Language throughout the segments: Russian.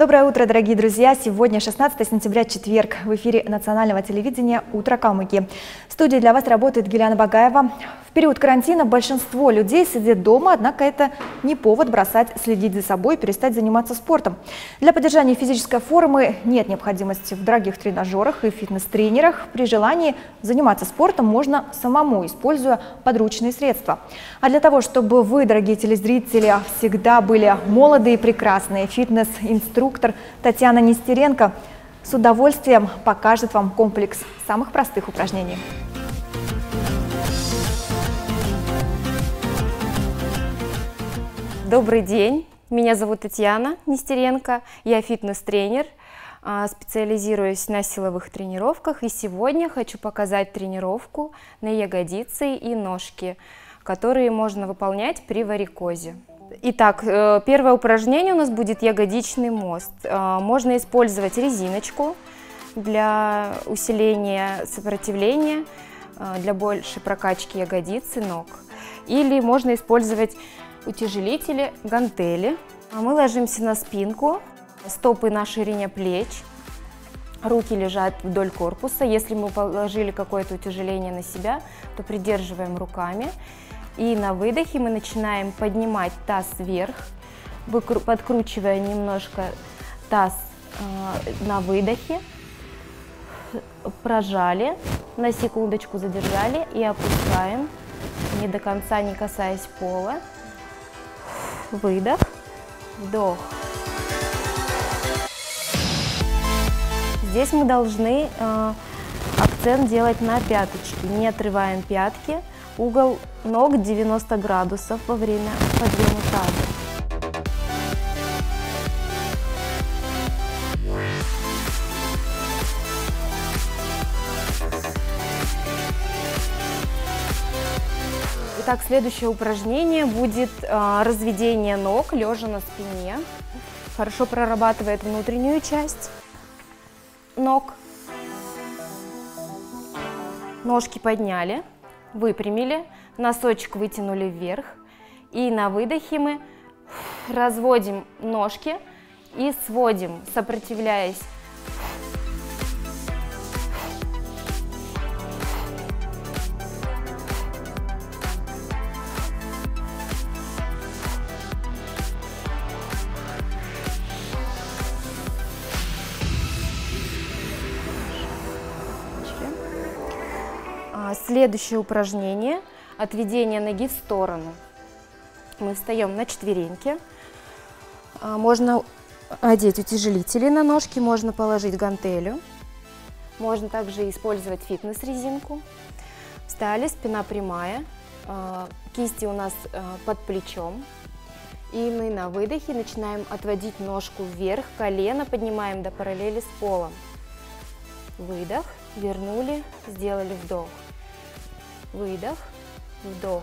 Доброе утро, дорогие друзья! Сегодня 16 сентября, четверг. В эфире национального телевидения «Утро Калмыкии». В студии для вас работает Геляна Багаева. В период карантина большинство людей сидят дома, однако это не повод бросать следить за собой и перестать заниматься спортом. Для поддержания физической формы нет необходимости в дорогих тренажерах и фитнес-тренерах. При желании заниматься спортом можно самому, используя подручные средства. А для того, чтобы вы, дорогие телезрители, всегда были молоды и прекрасные, фитнес-инструктор Татьяна Нестеренко с удовольствием покажет вам комплекс самых простых упражнений. Добрый день, меня зовут Татьяна Нестеренко, я фитнес-тренер, специализируюсь на силовых тренировках, и сегодня хочу показать тренировку на ягодицы и ножки, которые можно выполнять при варикозе. Итак, первое упражнение у нас будет ягодичный мост. Можно использовать резиночку для усиления сопротивления, для большей прокачки ягодиц и ног. Или можно использовать утяжелители, гантели. Мы ложимся на спинку, стопы на ширине плеч, руки лежат вдоль корпуса. Если мы положили какое-то утяжеление на себя, то придерживаем руками. И на выдохе мы начинаем поднимать таз вверх, подкручивая немножко таз на выдохе. Прожали, на секундочку задержали и опускаем, не до конца не касаясь пола. Выдох, вдох. Здесь мы должны акцент делать на пяточки. Не отрываем пятки. Угол ног 90 градусов во время подъема таза. Итак, следующее упражнение будет разведение ног, лежа на спине. Хорошо прорабатывает внутреннюю часть ног. Ножки подняли, выпрямили, носочек вытянули вверх. И на выдохе мы разводим ножки и сводим, сопротивляясь. Следующее упражнение – отведение ноги в сторону. Мы встаем на четвереньки. Можно одеть утяжелители на ножки, можно положить гантелю. Можно также использовать фитнес-резинку. Встали, спина прямая, кисти у нас под плечом. И мы на выдохе начинаем отводить ножку вверх, колено поднимаем до параллели с полом. Выдох, вернули, сделали вдох. Выдох, вдох.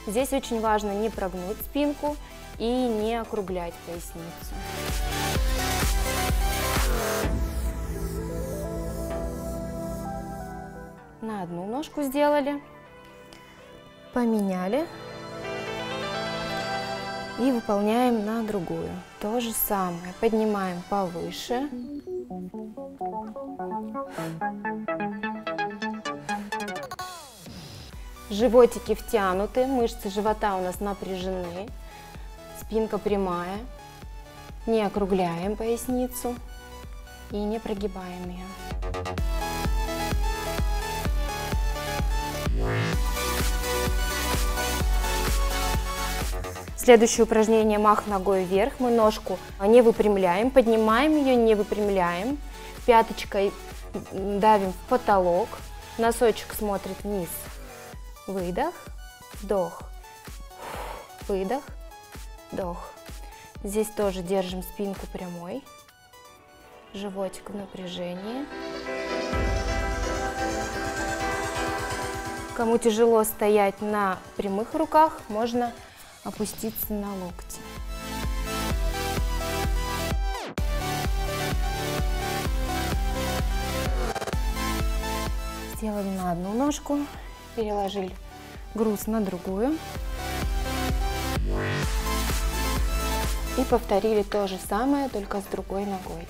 Здесь очень важно не прогнуть спинку и не округлять поясницу. На одну ножку сделали, поменяли и выполняем на другую. То же самое. Поднимаем повыше. Животики втянуты, мышцы живота у нас напряжены, спинка прямая, не округляем поясницу и не прогибаем ее. Следующее упражнение – мах ногой вверх. Мы ножку не выпрямляем, поднимаем ее, не выпрямляем, пяточкой давим в потолок, носочек смотрит вниз. Выдох, вдох, выдох, вдох. Здесь тоже держим спинку прямой, животик в напряжении. Кому тяжело стоять на прямых руках, можно опуститься на локти. Сделали на одну ножку. И повторили то же самое, только с другой ногой.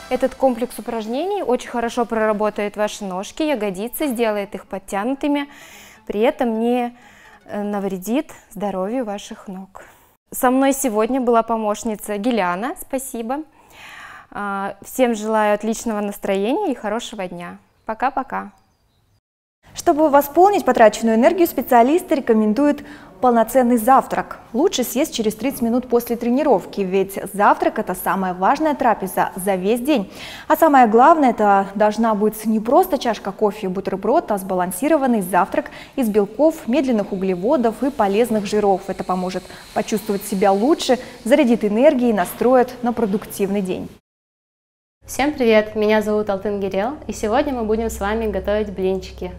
Этот комплекс упражнений очень хорошо проработает ваши ножки, ягодицы, сделает их подтянутыми, при этом не навредит здоровью ваших ног. Со мной сегодня была помощница Гиляна, спасибо. Всем желаю отличного настроения и хорошего дня. Пока-пока. Чтобы восполнить потраченную энергию, специалисты рекомендуют полноценный завтрак. Лучше съесть через 30 минут после тренировки, ведь завтрак – это самая важная трапеза за весь день. А самое главное – это должна быть не просто чашка кофе и бутерброд, а сбалансированный завтрак из белков, медленных углеводов и полезных жиров. Это поможет почувствовать себя лучше, зарядит энергией и настроит на продуктивный день. Всем привет! Меня зовут Алтын Гирел, и сегодня мы будем с вами готовить блинчики.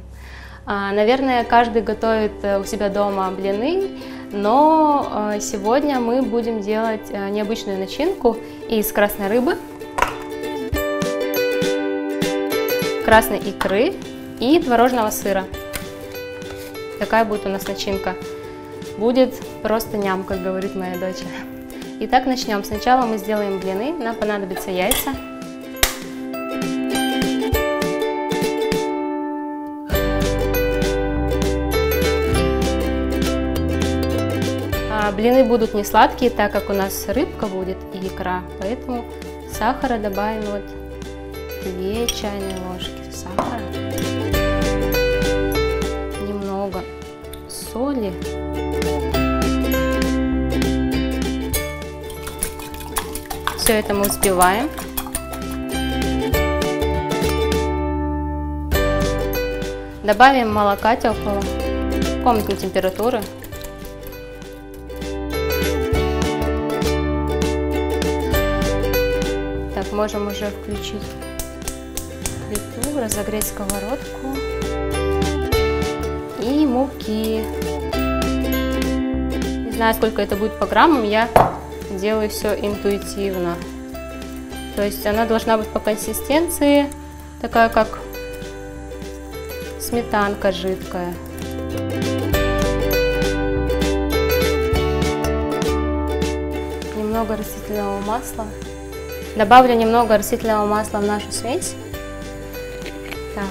Наверное, каждый готовит у себя дома блины, но сегодня мы будем делать необычную начинку из красной рыбы, красной икры и творожного сыра. Такая будет у нас начинка. Будет просто ням, как говорит моя дочь. Итак, начнем. Сначала мы сделаем блины. Нам понадобятся яйца. Блины будут не сладкие, так как у нас рыбка будет и икра, поэтому сахара добавим вот 2 чайные ложки сахара, немного соли, все это мы взбиваем. Добавим молока теплого, комнатной температуры. Так, можем уже включить плиту, разогреть сковородку и муки. Не знаю, сколько это будет по граммам, я делаю все интуитивно. То есть она должна быть по консистенции такая, как сметанка жидкая. Немного растительного масла. Добавлю немного растительного масла в нашу смесь. Так,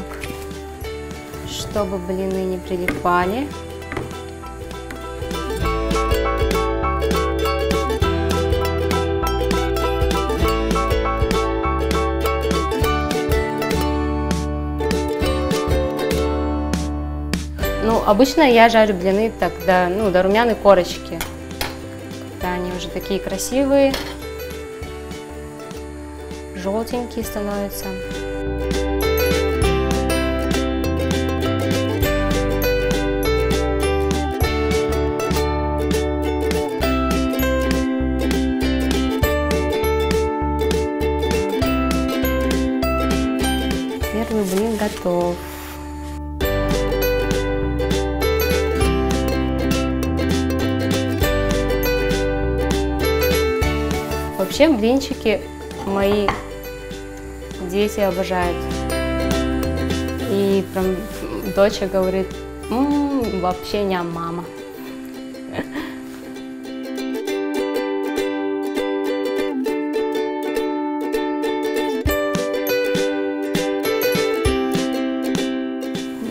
чтобы блины не прилипали. Ну, обычно я жарю блины так до румяной корочки. Когда они уже такие красивые, желтенькие становятся. Первый блин готов. Вообще блинчики мои дети обожают. И прям дочь говорит, вообще ням, мама.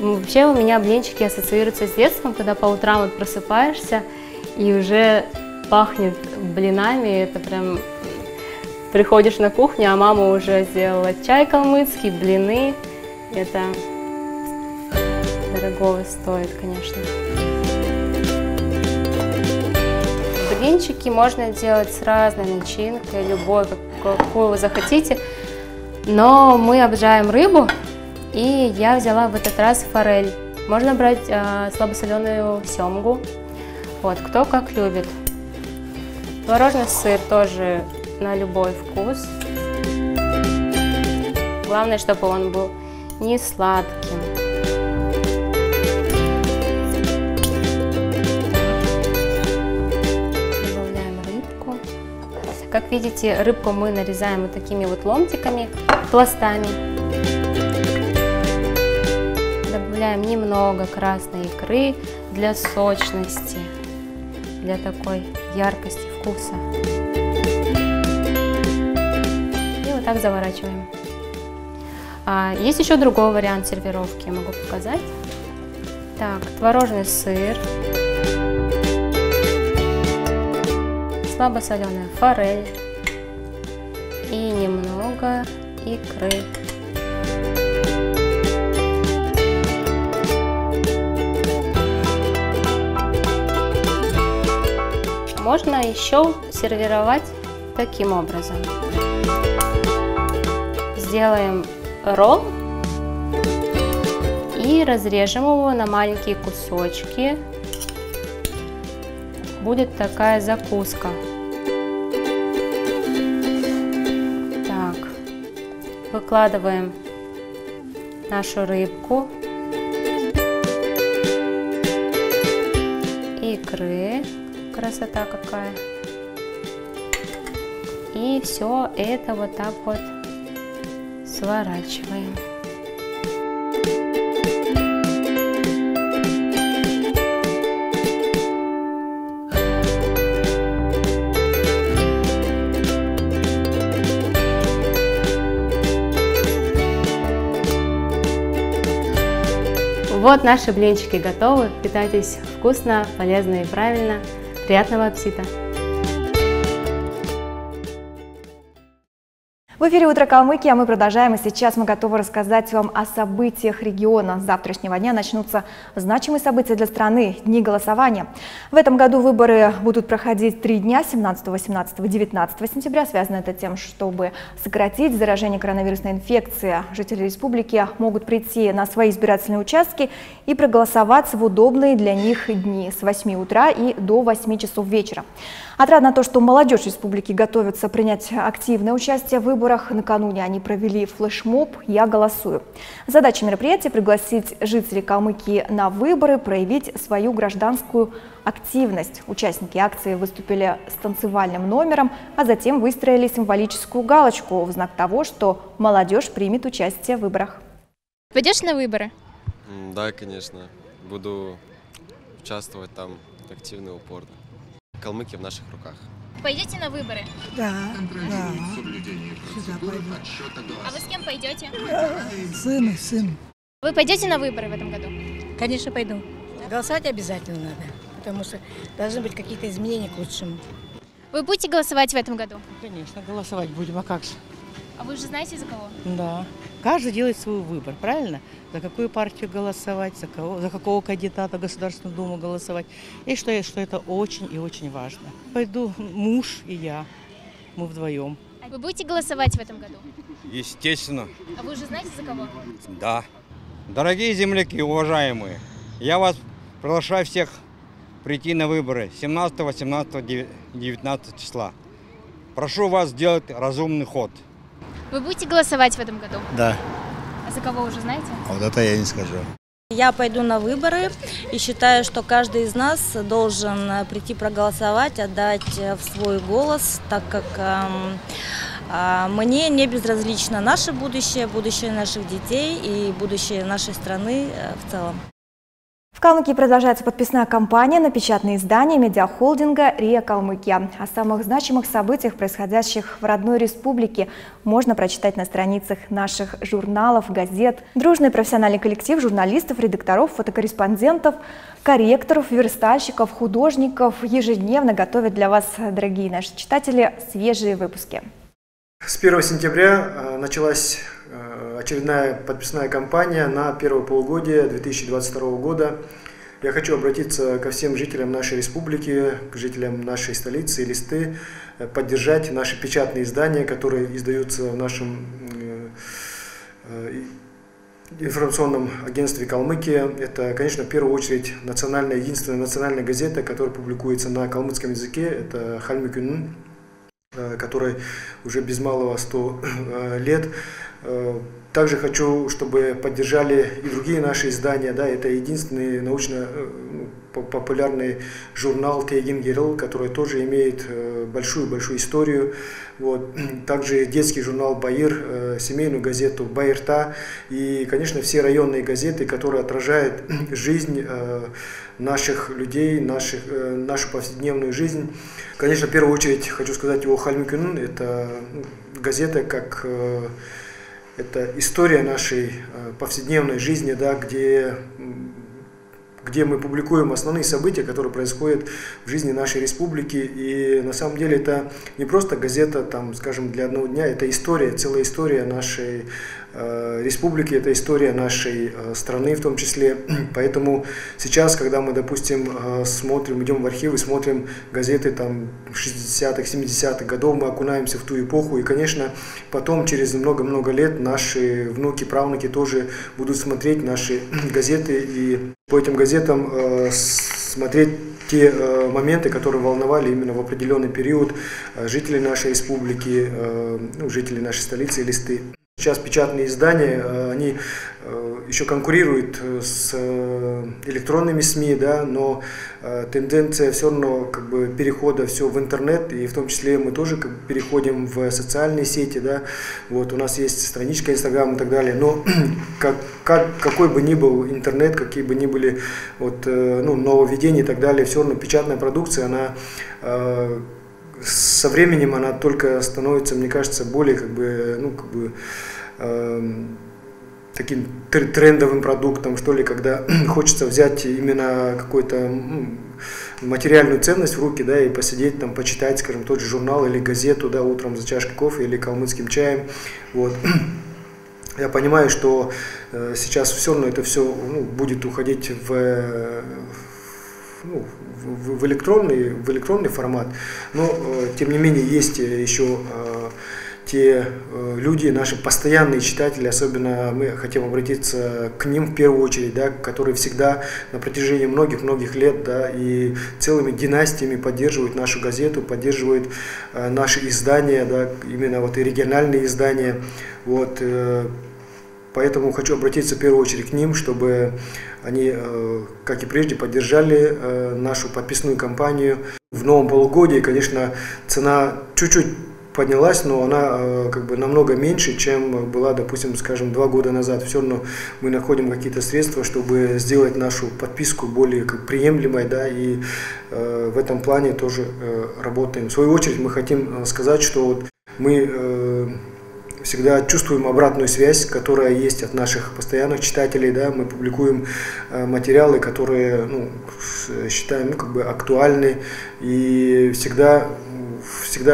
Вообще у меня блинчики ассоциируются с детством, когда по утрам вот просыпаешься и уже пахнет блинами, это прям... Приходишь на кухню, а мама уже сделала чай калмыцкий, блины. Это дорогого стоит, конечно. Блинчики можно делать с разной начинкой, любой, какую вы захотите. Но мы обожаем рыбу, и я взяла в этот раз форель. Можно брать слабосоленую семгу, вот, кто как любит. Творожный сыр тоже на любой вкус. Главное, чтобы он был не сладким. Добавляем рыбку. Как видите, рыбку мы нарезаем вот такими вот ломтиками, пластами. Добавляем немного красной икры для сочности, для такой яркости вкуса. И вот так заворачиваем. Есть еще другой вариант сервировки, я могу показать. Так, творожный сыр, слабосоленая форель и немного икры. Можно еще сервировать таким образом. Сделаем ролл и разрежем его на маленькие кусочки. Будет такая закуска. Так, выкладываем нашу рыбку, икры. Красота какая. И все это вот так вот сворачиваем. Вот наши блинчики готовы. Питайтесь вкусно, полезно и правильно. Приятного аппетита! В эфире «Утро Калмыкии», а мы продолжаем, и сейчас мы готовы рассказать вам о событиях региона. С завтрашнего дня начнутся значимые события для страны – дни голосования. В этом году выборы будут проходить 3 дня – 17, 18, 19 сентября. Связано это тем, чтобы сократить заражение коронавирусной инфекцией. Жители республики могут прийти на свои избирательные участки и проголосовать в удобные для них дни с 8 утра и до 8 часов вечера. Отрадно то, что молодежь республики готовится принять активное участие в выборах. Накануне они провели флешмоб «Я голосую». Задача мероприятия – пригласить жителей Калмыкии на выборы, проявить свою гражданскую активность. Участники акции выступили с танцевальным номером, а затем выстроили символическую галочку в знак того, что молодежь примет участие в выборах. Пойдешь на выборы? Да, конечно. Буду участвовать там активно и упорно. Калмыкия в наших руках. Пойдете на выборы? Да. Сюда пойду. А вы с кем пойдете? Сын. Вы пойдете на выборы в этом году? Конечно, пойду. Голосовать обязательно надо, потому что должны быть какие-то изменения к лучшему. Вы будете голосовать в этом году? Конечно, голосовать будем, а как же? А вы уже знаете, за кого? Да. Каждый делает свой выбор, правильно? За какую партию голосовать, за какого кандидата в Государственную Думу голосовать. Я считаю, что это очень и очень важно. Пойду муж и я, мы вдвоем. Вы будете голосовать в этом году? Естественно. А вы уже знаете, за кого? Да. Дорогие земляки, уважаемые, я вас приглашаю всех прийти на выборы 17, 18, 19 числа. Прошу вас сделать разумный ход. Вы будете голосовать в этом году? Да. А за кого уже знаете? А вот это я не скажу. Я пойду на выборы и считаю, что каждый из нас должен прийти проголосовать, отдать свой голос, так как мне не безразлично наше будущее, будущее наших детей и будущее нашей страны в целом. В Калмыкии продолжается подписная кампания на печатные издания медиахолдинга «РИА Калмыкия». О самых значимых событиях, происходящих в родной республике, можно прочитать на страницах наших журналов, газет. Дружный профессиональный коллектив журналистов, редакторов, фотокорреспондентов, корректоров, верстальщиков, художников ежедневно готовят для вас, дорогие наши читатели, свежие выпуски. С 1 сентября началась очередная подписная кампания на первое полугодие 2022 года. Я хочу обратиться ко всем жителям нашей республики, к жителям нашей столицы Элисты, поддержать наши печатные издания, которые издаются в нашем информационном агентстве «Калмыкия». Это, конечно, в первую очередь единственная национальная газета, которая публикуется на калмыцком языке. Это «Хальмыкюн», которой уже без малого 100 лет. Также хочу, чтобы поддержали и другие наши издания. Да, это единственный научно-популярный журнал «Тегин Герл», который тоже имеет большую историю. Вот. Также детский журнал «Баир», семейную газету «Баирта» и, конечно, все районные газеты, которые отражают жизнь наших людей, нашу повседневную жизнь. Конечно, в первую очередь хочу сказать о «Хальмикюн». Это газета как... Это история нашей повседневной жизни, да, где мы публикуем основные события, которые происходят в жизни нашей республики. И на самом деле это не просто газета, там, скажем, для одного дня, это история, целая история нашей республики, это история нашей страны в том числе. Поэтому сейчас, когда мы, допустим, идем в архивы, смотрим газеты там 60-х, 70-х годов, мы окунаемся в ту эпоху. И, конечно, потом, через много-много лет, наши внуки, правнуки тоже будут смотреть наши газеты и по этим газетам смотреть те моменты, которые волновали именно в определенный период жителей нашей республики, жителей нашей столицы Элисты. Сейчас печатные издания, они еще конкурируют с электронными СМИ, да, но тенденция все равно перехода все в интернет, и в том числе мы тоже переходим в социальные сети, да, вот у нас есть страничка Инстаграм и так далее, но какой бы ни был интернет, какие бы ни были нововведения и так далее, все равно печатная продукция, она со временем она только становится, мне кажется, более таким трендовым продуктом, что ли, когда хочется взять именно какую-то материальную ценность в руки, да, и посидеть там, почитать, скажем, тот же журнал или газету, да, утром за чашкой кофе или калмыцким чаем, вот. Я понимаю, что сейчас все равно это все будет уходить в электронный формат, но тем не менее есть еще те люди, наши постоянные читатели, особенно мы хотим обратиться к ним в первую очередь, да, которые всегда на протяжении многих лет, да, и целыми династиями поддерживают нашу газету, поддерживают наши издания, да, именно вот и региональные издания, вот. Поэтому хочу обратиться в первую очередь к ним, чтобы они, как и прежде, поддержали нашу подписную кампанию. В новом полугодии, конечно, цена чуть-чуть поднялась, но она намного меньше, чем была, допустим, скажем, 2 года назад. Все равно мы находим какие-то средства, чтобы сделать нашу подписку более приемлемой, да, и в этом плане тоже работаем. В свою очередь мы хотим сказать, что вот мы всегда чувствуем обратную связь, которая есть от наших постоянных читателей, да, мы публикуем материалы, которые считаем актуальны, и всегда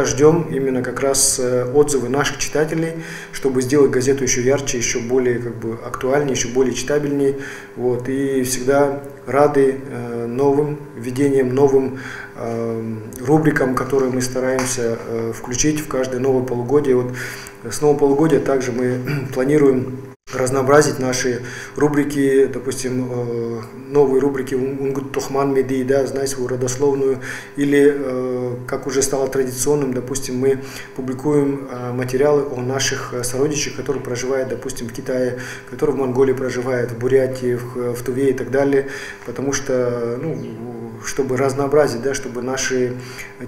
ждем именно как раз отзывы наших читателей, чтобы сделать газету еще ярче, еще более актуальнее, еще более читабельнее, вот, и всегда рады новым введениям, новым рубрикам, которые мы стараемся включить в каждое новое полугодие. Вот с нового полугодия также мы планируем разнообразить наши рубрики, допустим, новые рубрики «Унгут Тохман Меди», да, «Знай свою родословную», или, как уже стало традиционным, допустим, мы публикуем материалы о наших сородичах, которые проживают, допустим, в Китае, которые в Монголии проживают, в Бурятии, в Туве и так далее, потому что, чтобы разнообразить, да, чтобы наши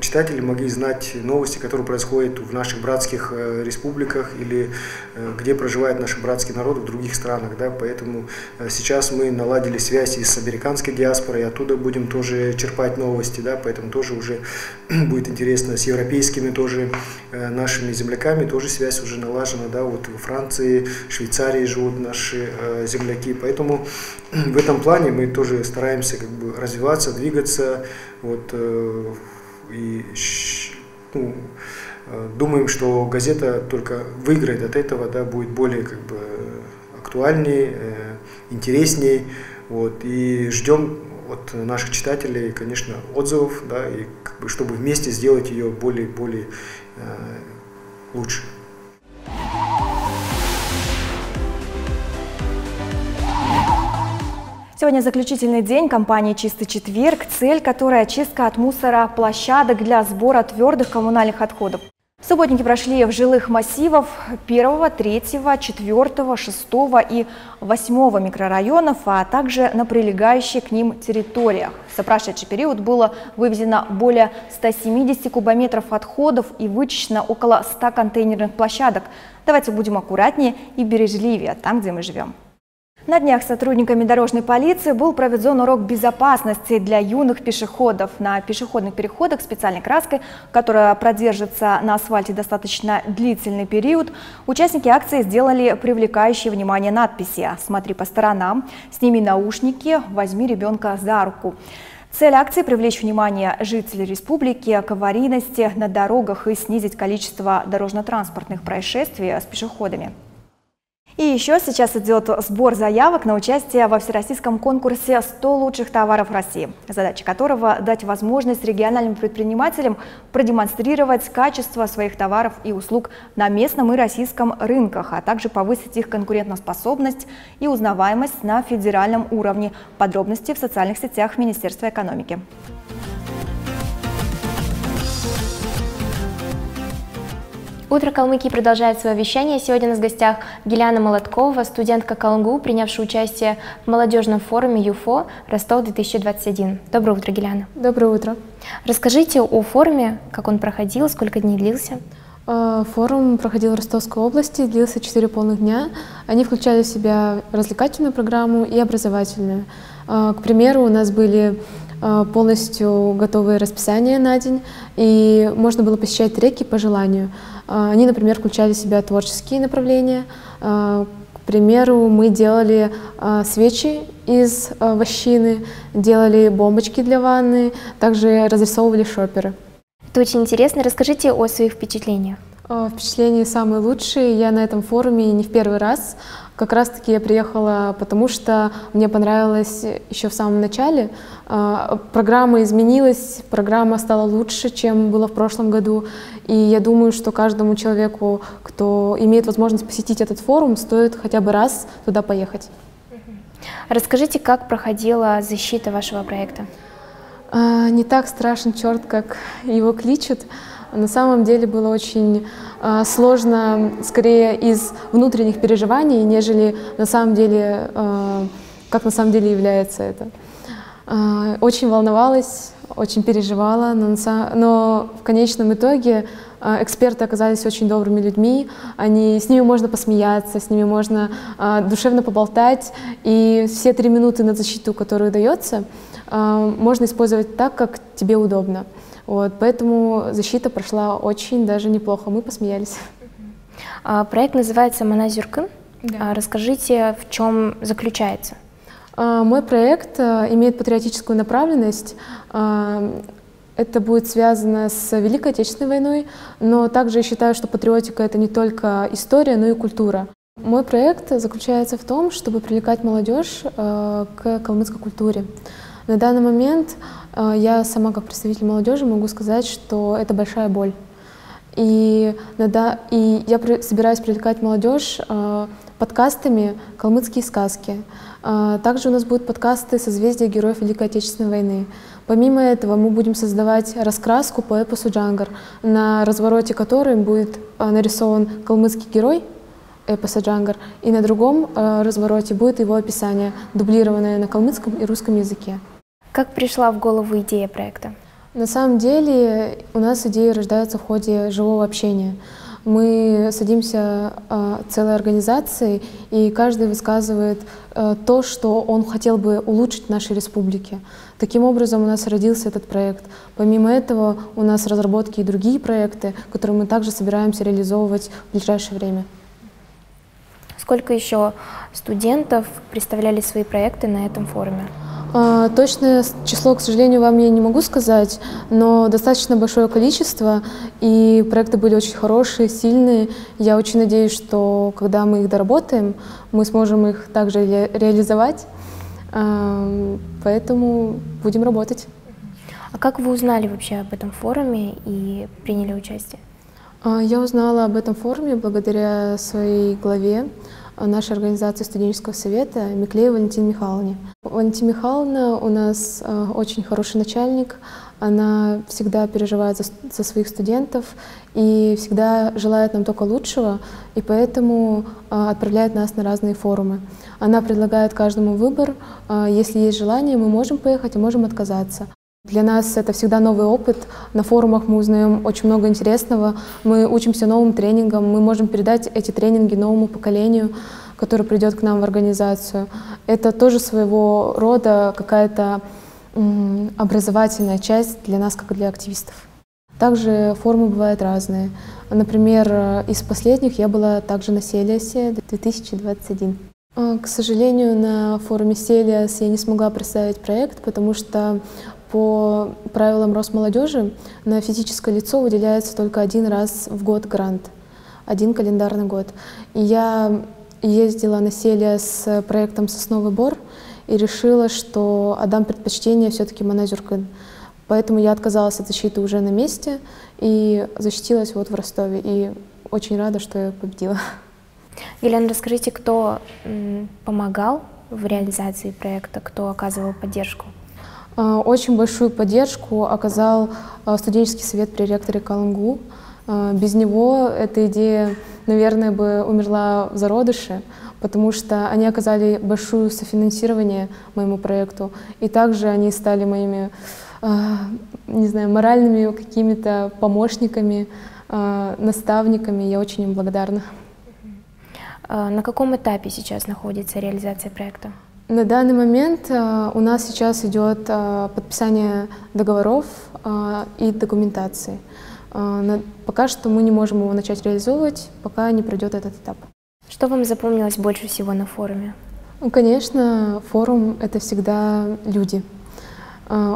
читатели могли знать новости, которые происходят в наших братских республиках или где проживает наш братский народ в других странах, да, поэтому сейчас мы наладили связь и с американской диаспорой, оттуда будем тоже черпать новости, да, поэтому тоже уже будет интересно, с европейскими тоже нашими земляками тоже связь уже налажена, да, вот во Франции, Швейцарии живут наши земляки, поэтому в этом плане мы тоже стараемся развиваться, двигаться, вот, и думаем, что газета только выиграет от этого, да, будет более актуальнее, интереснее, вот, и ждем от наших читателей, конечно, отзывов, да, и чтобы вместе сделать ее более лучше. Сегодня заключительный день кампании «Чистый четверг», цель которой очистка от мусора площадок для сбора твердых коммунальных отходов. Субботники прошли в жилых массивах 1, 3, 4, 6 и 8 микрорайонов, а также на прилегающих к ним территориях. За прошедший период было вывезено более 170 кубометров отходов и вычищено около 100 контейнерных площадок. Давайте будем аккуратнее и бережливее там, где мы живем. На днях сотрудниками дорожной полиции был проведен урок безопасности для юных пешеходов. На пешеходных переходах специальной краской, которая продержится на асфальте достаточно длительный период, участники акции сделали привлекающие внимание надписи «Смотри по сторонам», «Сними наушники», «Возьми ребенка за руку». Цель акции – привлечь внимание жителей республики к аварийности на дорогах и снизить количество дорожно-транспортных происшествий с пешеходами. И еще сейчас идет сбор заявок на участие во всероссийском конкурсе «100 лучших товаров России», задача которого – дать возможность региональным предпринимателям продемонстрировать качество своих товаров и услуг на местном и российском рынках, а также повысить их конкурентоспособность и узнаваемость на федеральном уровне. Подробности в социальных сетях Министерства экономики. Утро Калмыкии продолжает свое вещание. Сегодня у нас в гостях Гиляна Молоткова, студентка КалМГУ, принявшая участие в молодежном форуме ЮФО Ростов-2021. Доброе утро, Гиляна. Доброе утро. Расскажите о форуме, как он проходил, сколько дней длился? Форум проходил в Ростовской области, длился 4 полных дня. Они включали в себя развлекательную программу и образовательную. К примеру, у нас были полностью готовые расписания на день, и можно было посещать треки по желанию. Они, например, включали в себя творческие направления. К примеру, мы делали свечи из вощины, делали бомбочки для ванны, также разрисовывали шоперы. Это очень интересно. Расскажите о своих впечатлениях. Впечатления самые лучшие. Я на этом форуме не в первый раз. Как раз-таки я приехала, потому что мне понравилось еще в самом начале. Программа изменилась, программа стала лучше, чем было в прошлом году. И я думаю, что каждому человеку, кто имеет возможность посетить этот форум, стоит хотя бы раз туда поехать. Расскажите, как проходила защита вашего проекта? Не так страшен черт, как его кличут. На самом деле было очень сложно, скорее из внутренних переживаний, нежели на самом деле, как на самом деле является это. Очень волновалась, очень переживала, но в конечном итоге эксперты оказались очень добрыми людьми. С ними можно посмеяться, с ними можно душевно поболтать, и все 3 минуты на защиту, которую дается, можно использовать так, как тебе удобно. Вот, поэтому защита прошла очень даже неплохо, мы посмеялись. Проект называется «Маназюркын». Да. Расскажите, в чем заключается? Мой проект имеет патриотическую направленность. Это будет связано с Великой Отечественной войной, но также я считаю, что патриотика — это не только история, но и культура. Мой проект заключается в том, чтобы привлекать молодежь к калмыцкой культуре. На данный момент я сама как представитель молодежи могу сказать, что это большая боль. И я собираюсь привлекать молодежь подкастами «Калмыцкие сказки». Также у нас будут подкасты «Созвездия героев Великой Отечественной войны». Помимо этого мы будем создавать раскраску по эпосу «Джангар», на развороте которой будет нарисован калмыцкий герой эпоса «Джангар», и на другом развороте будет его описание, дублированное на калмыцком и русском языке. Как пришла в голову идея проекта? На самом деле у нас идеи рождаются в ходе живого общения. Мы садимся целой организацией, и каждый высказывает то, что он хотел бы улучшить в нашей республике. Таким образом у нас родился этот проект. Помимо этого у нас разработки и другие проекты, которые мы также собираемся реализовывать в ближайшее время. Сколько еще студентов представляли свои проекты на этом форуме? Точное число, к сожалению, вам я не могу сказать, но достаточно большое количество, и проекты были очень хорошие, сильные. Я очень надеюсь, что когда мы их доработаем, мы сможем их также реализовать, поэтому будем работать. А как вы узнали вообще об этом форуме и приняли участие? Я узнала об этом форуме благодаря своей главе нашей организации студенческого совета Миклеевой Валентине Михайловне. Валентина Михайловна у нас очень хороший начальник, Она всегда переживает за своих студентов и всегда желает нам только лучшего, и поэтому отправляет нас на разные форумы. Она предлагает каждому выбор. Если есть желание, мы можем поехать, а можем отказаться. Для нас это всегда новый опыт. На форумах мы узнаем очень много интересного. Мы учимся новым тренингам. Мы можем передать эти тренинги новому поколению, которое придет к нам в организацию. Это тоже своего рода какая-то образовательная часть для нас, как и для активистов. Также форумы бывают разные. Например, из последних я была также на Селиасе 2021. К сожалению, на форуме Селиас я не смогла представить проект, потому что по правилам Росмолодежи на физическое лицо выделяется только один раз в год грант, один календарный год. И я ездила на Селиас с проектом «Сосновый бор» и решила, что отдам предпочтение все-таки Маназюркын. Поэтому я отказалась от защиты уже на месте и защитилась вот в Ростове. И очень рада, что я победила. Гиляна, расскажите, кто помогал в реализации проекта, кто оказывал поддержку? Очень большую поддержку оказал студенческий совет при ректоре КалМГУ. Без него эта идея, наверное, бы умерла в зародыше, потому что они оказали большое софинансирование моему проекту. И также они стали моими, не знаю, моральными какими-то помощниками, наставниками. Я очень им благодарна. На каком этапе сейчас находится реализация проекта? На данный момент у нас сейчас идет подписание договоров и документации. Пока что мы не можем его начать реализовывать, пока не пройдет этот этап. Что вам запомнилось больше всего на форуме? Ну, конечно, форум — это всегда люди.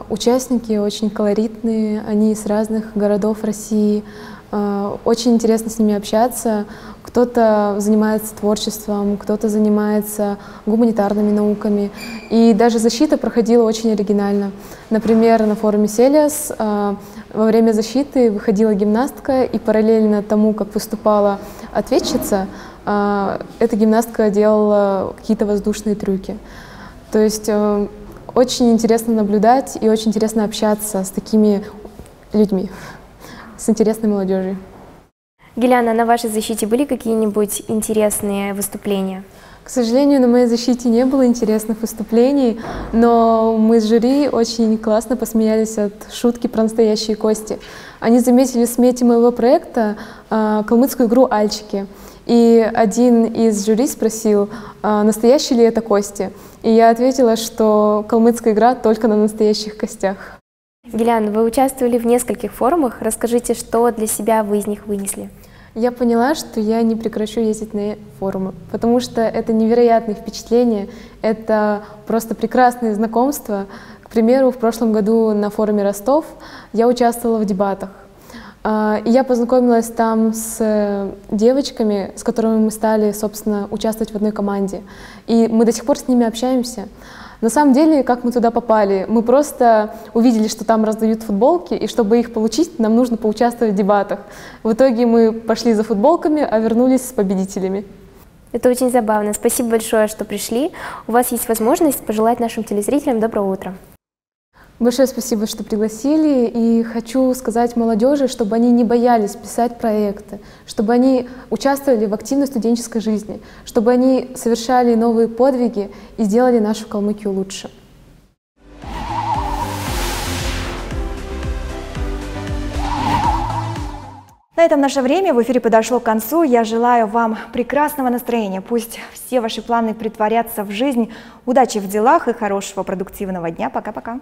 Участники очень колоритные, они из разных городов России. Очень интересно с ними общаться. Кто-то занимается творчеством, кто-то занимается гуманитарными науками. И даже защита проходила очень оригинально. Например, на форуме Селиас во время защиты выходила гимнастка, и параллельно тому, как выступала ответчица, эта гимнастка делала какие-то воздушные трюки. То есть очень интересно наблюдать и очень интересно общаться с такими людьми, с интересной молодежью. Гиляна, на вашей защите были какие-нибудь интересные выступления? К сожалению, на моей защите не было интересных выступлений, но мы с жюри очень классно посмеялись от шутки про настоящие кости. Они заметили в смете моего проекта калмыцкую игру «Альчики». И один из жюри спросил, настоящие ли это кости. И я ответила, что калмыцкая игра только на настоящих костях. Гиляна, вы участвовали в нескольких форумах. Расскажите, что для себя вы из них вынесли? Я поняла, что я не прекращу ездить на форумы, потому что это невероятные впечатления, это просто прекрасные знакомства. К примеру, в прошлом году на форуме Ростов я участвовала в дебатах. И я познакомилась там с девочками, с которыми мы стали, собственно, участвовать в одной команде. И мы до сих пор с ними общаемся. На самом деле, как мы туда попали? Мы просто увидели, что там раздают футболки, и чтобы их получить, нам нужно поучаствовать в дебатах. В итоге мы пошли за футболками, а вернулись с победителями. Это очень забавно. Спасибо большое, что пришли. У вас есть возможность пожелать нашим телезрителям доброго утра. Большое спасибо, что пригласили, и хочу сказать молодежи, чтобы они не боялись писать проекты, чтобы они участвовали в активной студенческой жизни, чтобы они совершали новые подвиги и сделали нашу Калмыкию лучше. На этом наше время в эфире подошло к концу. Я желаю вам прекрасного настроения. Пусть все ваши планы претворятся в жизнь. Удачи в делах и хорошего продуктивного дня. Пока-пока.